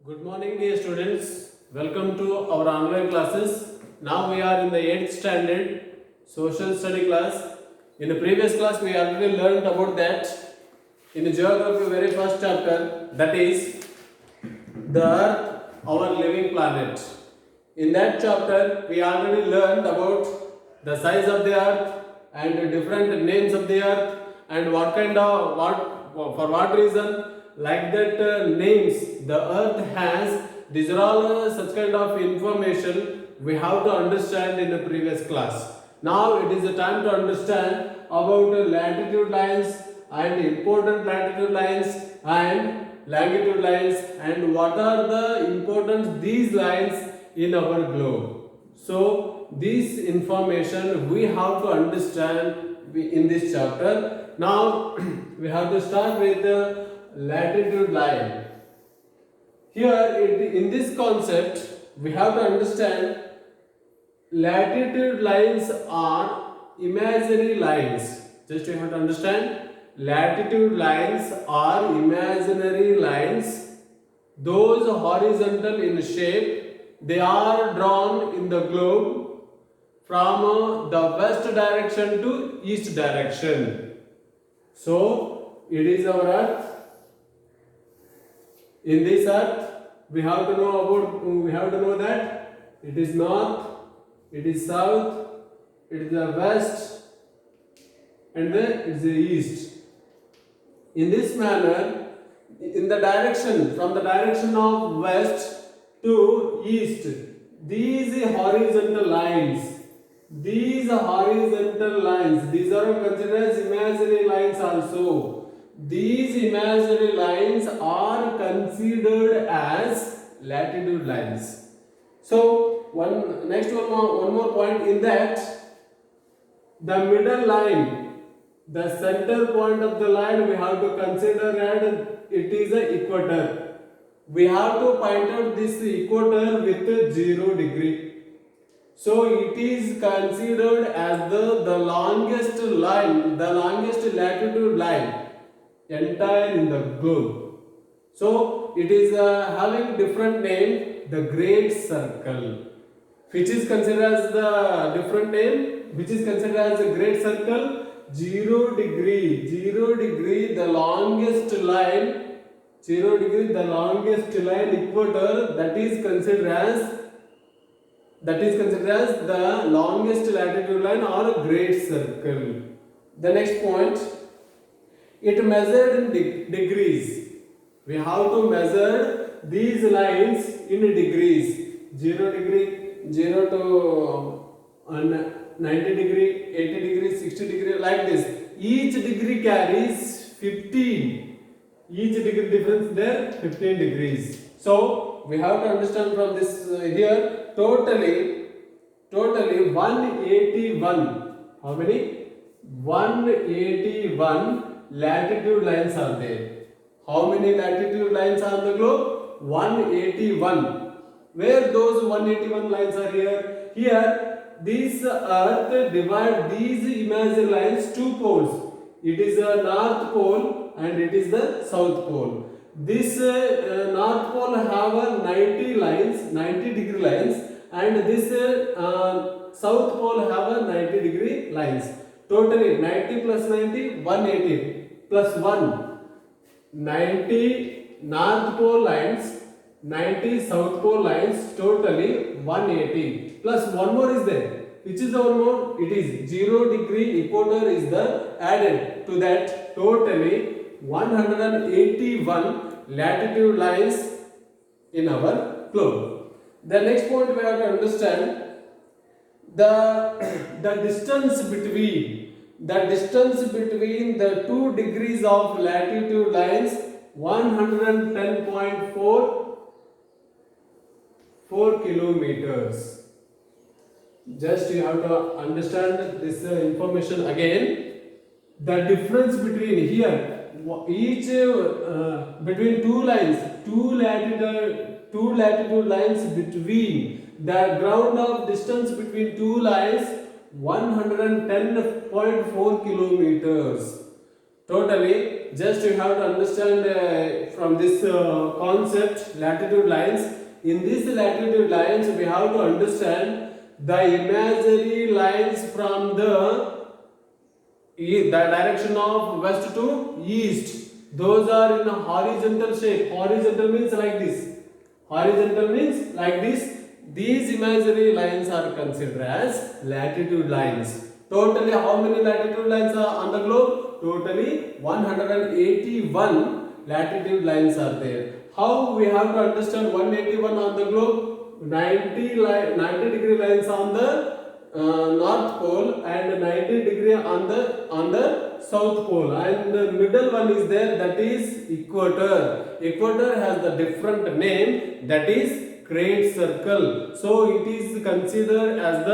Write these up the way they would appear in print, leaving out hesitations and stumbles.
Good morning, dear students. Welcome to our online classes. Now we are in the 8th standard social study class. In the previous class, we already learned about that in the geography very first chapter, that is the Earth, our living planet. In that chapter, we already learned about the size of the Earth and the different names of the Earth and what kind of for what reason like that names the Earth has. These are all such kind of information we have to understand in the previous class. Now it is the time to understand about latitude lines and important latitude lines and longitude lines and what are the importance these lines in our globe. So this information we have to understand in this chapter. Now we have to start with the latitude line. Here in this concept we have to understand latitude lines are imaginary lines. Just you have to understand latitude lines are imaginary lines. Those horizontal in shape, they are drawn in the globe from the west direction to east direction. So it is our Earth. In this Earth, we have to know that it is north, it is south, it is the west, and then it is the east. In this manner, in the direction from the direction of west to east, these horizontal lines, these are considered as imaginary lines also. These imaginary lines are considered as latitude lines. So one more point in that, the middle line, the center point of the line we have to consider and it is a equator. We have to point out this equator with 0 degree. So it is considered as the longest line, the longest latitude line entire in the globe. So it is having different name, the Great Circle, which is considered as the different name, which is considered as a Great Circle. 0 degree, the longest line, 0 degree, the longest line equator, that is considered as the longest latitude line or a Great Circle. The next point, it measured in degrees. We have to measure these lines in degrees. 0 degree, 0 to 90 degree, 80 degree, 60 degree, like this. Each degree carries 15. Each degree difference there 15 degrees. So we have to understand from this here totally 181. How many? 181 latitude lines are there. How many latitude lines are on the globe? 181. Where those 181 lines are here? Here, this Earth divide these imaginary lines two poles. It is a North Pole and it is the South Pole. This North Pole have a 90 degree lines, and this South Pole have a 90 degree lines. Totally 90 plus 90, 180 plus 1, 90 North Pole lines, 90 South Pole lines, totally 180. Plus one more is there. Which is the one more? It is 0 degree equator is the added to that. Totally 181 latitude lines in our globe. The next point we have to understand the distance between the 2 degrees of latitude lines, 110.4 kilometers. Just you have to understand this information again. The difference between here, each between two latitude lines, between the ground of distance between two lines, 110.4 kilometers. Totally, just you have to understand from this concept latitude lines. In these latitude lines, we have to understand the imaginary lines from the direction of west to east. Those are in a horizontal shape. Horizontal means like this. Horizontal means like this. These imaginary lines are considered as latitude lines. Totally, how many latitude lines are on the globe? Totally 181 latitude lines are there. How we have to understand 181 on the globe? 90 degree lines on the North Pole and 90 degree on the South Pole, and the middle one is there, that is equator. Equator has the different name, that is great circle. So it is considered as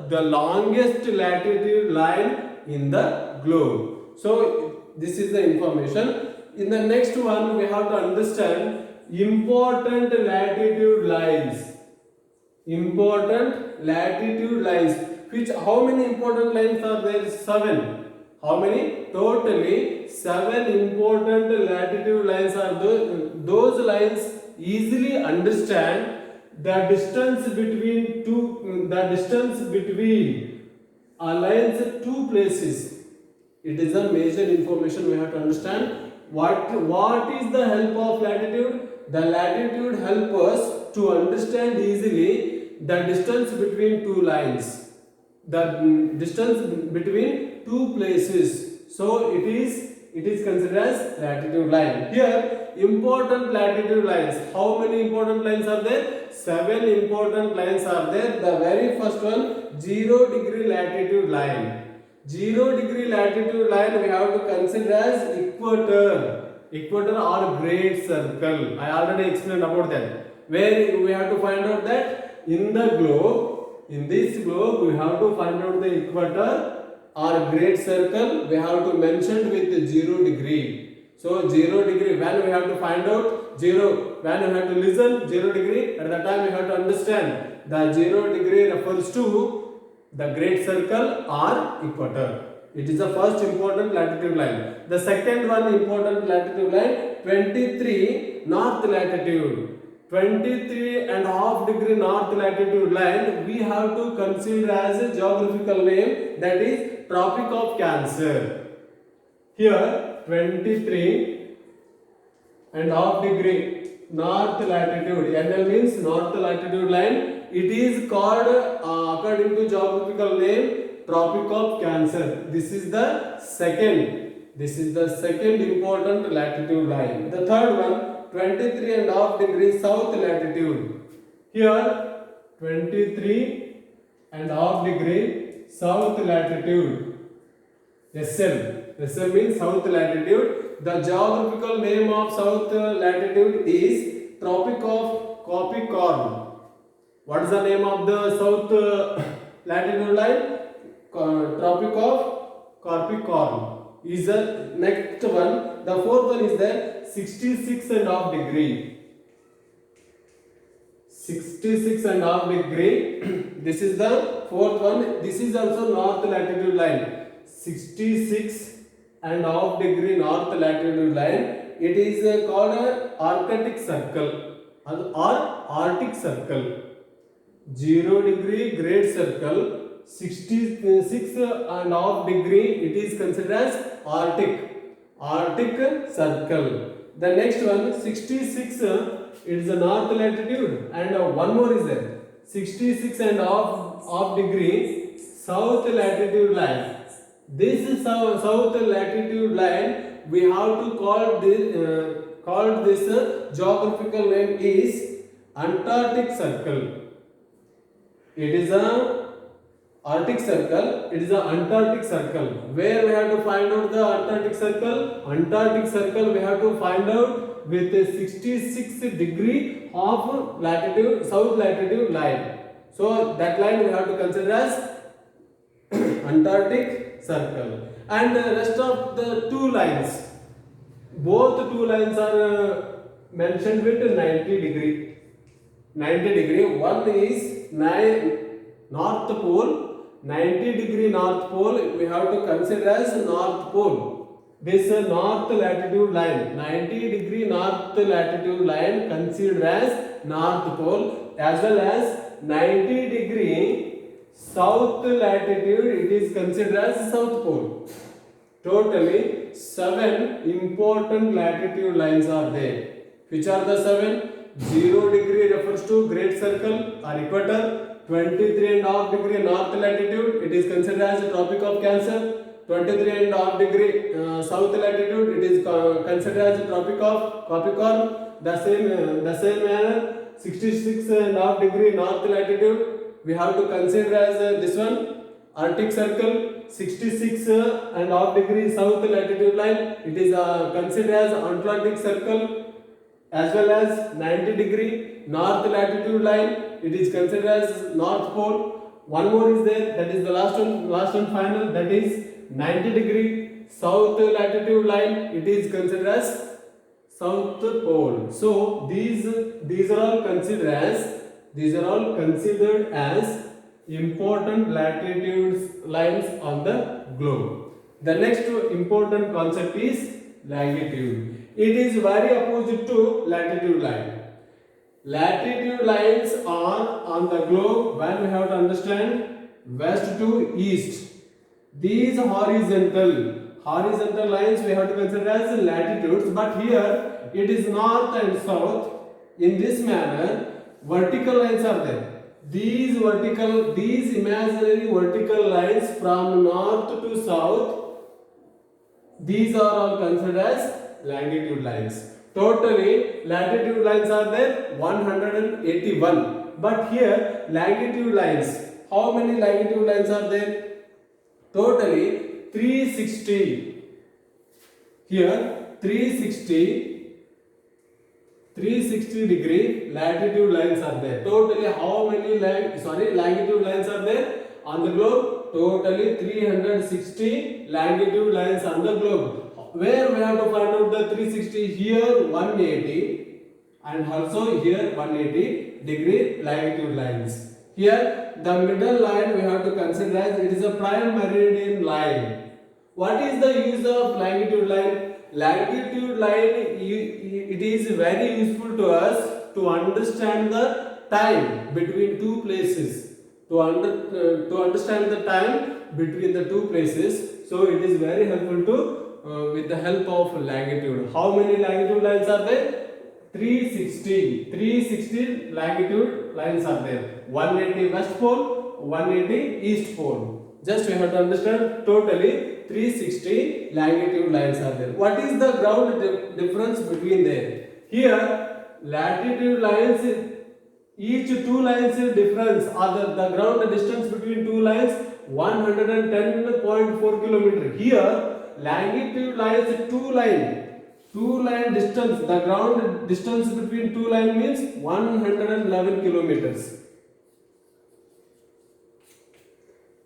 the longest latitude line in the globe. So this is the information. In the next one we have to understand important latitude lines. Important latitude lines. Which, how many important lines are there? 7. How many? Totally 7 important latitude lines are those lines easily understand the distance between lines two places. It is a major information we have to understand. What is the help of latitude? The latitude help us to understand easily the distance between two lines, the distance between two places. So it is considered as latitude line. Here important latitude lines. How many important lines are there? 7 important lines are there. The very first one, 0 degree latitude line. 0 degree latitude line we have to consider as equator. Equator or great circle. I already explained about that. Where we have to find out that in the globe, in this globe, we have to find out the equator or great circle. We have to mention with 0 degree. So 0 degree, when we have to find out 0, when we have to listen 0 degree, at that time we have to understand the 0 degree refers to the great circle or equator. It is the first important latitude line. The second one important latitude line, 23 north latitude. 23.5 degree north latitude line we have to consider as a geographical name, that is Tropic of Cancer. Here 23.5 degree north latitude, NL means north latitude line. It is called according to geographical name Tropic of Cancer. This is the second important latitude line. The third one, 23.5 degrees south latitude. Here 23.5 degree south latitude. SL means south latitude. The geographical name of south latitude is Tropic of Capricorn. What is the name of the south latitude line? Tropic of Capricorn is the next one. The fourth one is the 66.5 degree. 66.5 degree. This is the fourth one. This is also north latitude line. 66.5 degree north latitude line. It is called a Arctic circle or Arctic circle. 0 degree great circle. 66.5 degree, it is considered as Arctic circle. The next one, 66, it is a north latitude, and one more is there, 66.5 degree south latitude line. This south latitude line we have to call this geographical name is Antarctic circle. It is a Arctic circle, it is the Antarctic circle. Where we have to find out the Antarctic circle? Antarctic circle we have to find out with a 66 degree of latitude, south latitude line. So that line we have to consider as Antarctic circle. And the rest of the two lines, both two lines are mentioned with 90 degree. 90 degree. One is North Pole. 90 degree North Pole we have to consider as North Pole. this north latitude line, 90-degree north latitude line considered as North Pole, as well as 90-degree south latitude it is considered as South Pole. Totally 7 important latitude lines are there. Which are the 7? 0 degree refers to Great Circle or equator. 23.5 degree north latitude, it is considered as the Tropic of Cancer. 23.5 degree south latitude, it is considered as the Tropic of Capricorn. The same manner, 66.5 degree north latitude, we have to consider as this one, Arctic Circle. 66.5 degree south latitude line, it is considered as Antarctic Circle, as well as 90-degree north latitude line, it is considered as North Pole. One more is there, that is the last and final, that is 90-degree south latitude line, it is considered as South Pole. So these are all considered as important latitudes lines on the globe. The next important concept is longitude. It is very opposite to latitude line. Latitude lines are on the globe when we have to understand west to east. These horizontal lines we have to consider as latitudes, but here it is north and south. In this manner, vertical lines are there. These imaginary vertical lines from north to south, these are all considered as longitude lines. Totally latitude lines are there 181, but here longitude lines, how many longitude lines are there? Totally 360. Here 360 degree latitude lines are there. Totally how many longitude lines are there on the globe? Totally 360 longitude lines on the globe. Where we have to find out the 360? Here 180 and also here 180 degree longitude lines. Here the middle line we have to consider as it is a prime meridian line. What is the use of longitude line? Longitude line, it is very useful to us to understand the time between two places. To understand the time between the two places, so it is very helpful to with the help of longitude. How many longitude lines are there? 360 longitude lines are there. 180 west pole, 180 east pole. Just we have to understand totally 360 longitude lines are there. What is the ground difference between there? Here latitude lines, each two lines difference or the ground distance between two lines 110.4 kilometer. Here longitude lines, two line distance, the ground distance between two line means 111 kilometers.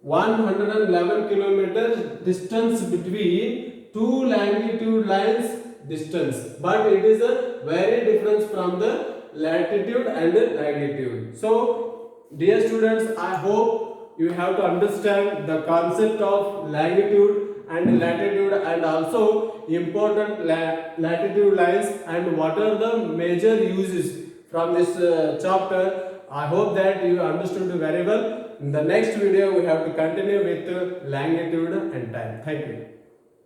111 kilometers distance between two longitude lines distance, but it is a very difference from the latitude and the longitude. So dear students, I hope you have to understand the concept of longitude and latitude and also important latitude lines and what are the major uses from this chapter. I hope that you understood very well. In the next video we have to continue with longitude and time. Thank you.